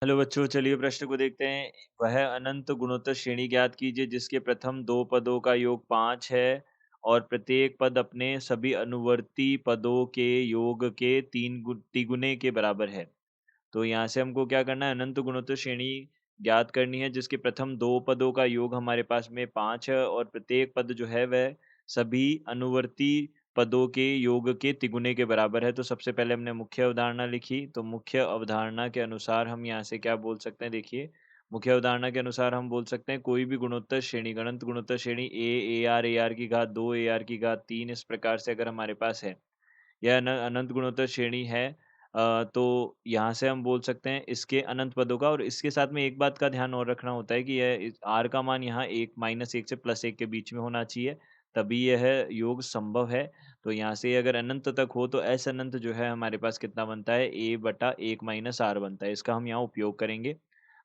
Hello बच्चों, चलिए प्रश्न को देखते हैं। वह अनंत गुणोत्तर श्रेणी ज्ञात कीजिए जिसके प्रथम दो पदों का योग 5 है और प्रत्येक पद अपने सभी अनुवर्ती पदों के योग के तिगुने के बराबर है। तो यहाँ से हमको क्या करना है, अनंत गुणोत्तर श्रेणी ज्ञात करनी है जिसके प्रथम दो पदों का योग हमारे पास में 5 है और प्रत्येक पद जो है वह सभी अनुवर्ती पदों के योग के तिगुने के बराबर है। तो सबसे पहले हमने मुख्य अवधारणा लिखी, तो मुख्य अवधारणा के अनुसार हम यहाँ से क्या बोल सकते हैं, देखिए मुख्य अवधारणा के अनुसार हम बोल सकते हैं कोई भी गुणोत्तर श्रेणी, अनंत गुणोत्तर श्रेणी ए आर की घात 2 ए आर की घात 3 इस प्रकार से अगर हमारे पास है, यह अनंत गुणोत्तर श्रेणी है। तो यहाँ से हम बोल सकते हैं इसके अनंत पदों का, और इसके साथ में एक बात का ध्यान और रखना होता है कि यह आर का मान यहाँ 1 -1 से +1 के बीच में होना चाहिए, तभी यह योग संभव है। तो यहाँ से अगर अनंत तक हो तो एस अनंत जो है हमारे पास कितना बनता है, ए बटा 1 माइनस आर बनता है। इसका हम यहाँ उपयोग करेंगे।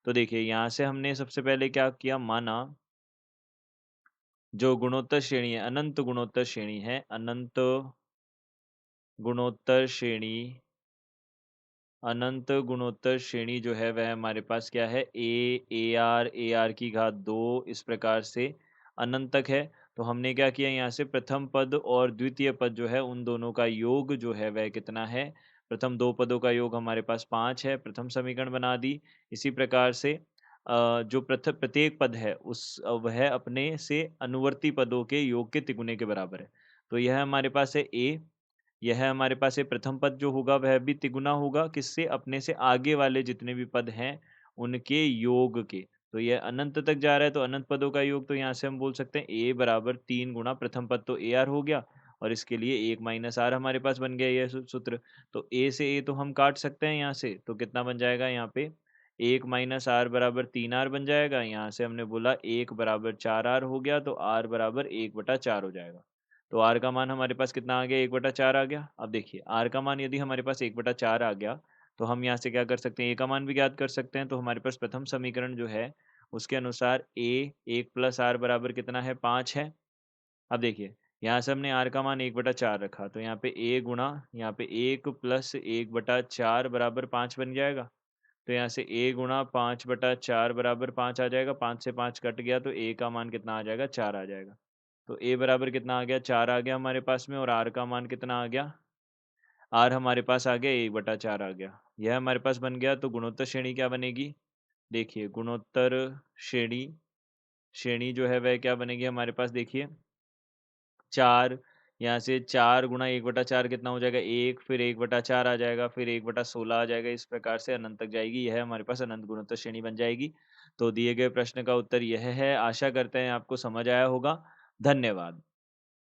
तो देखिए यहाँ से हमने सबसे पहले क्या किया, माना जो गुणोत्तर श्रेणी है, अनंत गुणोत्तर श्रेणी है, अनंत गुणोत्तर श्रेणी, अनंत गुणोत्तर श्रेणी जो है वह हमारे पास क्या है, ए आर की घात 2 इस प्रकार से अनंत तक है। तो हमने क्या किया, यहाँ से प्रथम पद और द्वितीय पद जो है उन दोनों का योग जो है वह कितना है, प्रथम दो पदों का योग हमारे पास 5 है, प्रथम समीकरण बना दी। इसी प्रकार से जो प्रत्येक पद है वह अपने से अनुवर्ती पदों के योग के तिगुने के बराबर है। तो यह हमारे पास है ए, यह हमारे पास ये प्रथम पद जो होगा वह भी तिगुना होगा किससे, अपने से आगे वाले जितने भी पद हैं उनके योग के। तो यह अनंत तक जा रहा है तो अनंत पदों का योग, तो यहाँ से हम बोल सकते हैं ए बराबर 3 गुणा प्रथम पद तो ए आर हो गया, और इसके लिए 1 माइनस आर हमारे पास बन गया यह सूत्र। तो ए से ए तो हम काट सकते हैं यहाँ से, तो कितना बन जाएगा यहाँ पे, 1 माइनस आर बराबर 3 आर बन जाएगा। यहाँ से हमने बोला 1 बराबर 4 आर हो गया, तो आर बराबर 1/4 हो जाएगा। तो r का मान हमारे पास कितना आ गया, 1/4 आ गया। अब देखिए r का मान यदि हमारे पास 1/4 आ गया, तो हम यहाँ से क्या कर सकते हैं, a का मान भी ज्ञात कर सकते हैं। तो हमारे पास प्रथम समीकरण जो है उसके अनुसार a 1 प्लस आर बराबर कितना है, 5 है। अब देखिए यहाँ से हमने r का मान 1/4 रखा, तो यहाँ पे a गुणा यहाँ पे 1 प्लस 1/4 बराबर 5 बन जाएगा। तो यहाँ से a गुणा 5/4 बराबर 5 आ जाएगा, 5 से 5 कट गया तो a का मान कितना आ जाएगा, 4 आ जाएगा। तो a बराबर कितना आ गया, 4 आ गया हमारे पास में, और r का मान कितना आ गया, r हमारे पास आ गया 1/4 आ गया। यह हमारे पास बन गया। तो गुणोत्तर श्रेणी क्या बनेगी, देखिए गुणोत्तर श्रेणी, श्रेणी जो है वह क्या बनेगी हमारे पास, देखिए 4, यहाँ से 4 गुणा 1/4 कितना हो जाएगा, 1, फिर 1/4 आ जाएगा, फिर 1/16 आ जाएगा, इस प्रकार से अनंत तक जाएगी। यह हमारे पास अनंत गुणोत्तर श्रेणी बन जाएगी। तो दिए गए प्रश्न का उत्तर यह है। आशा करते हैं आपको समझ आया होगा। धन्यवाद।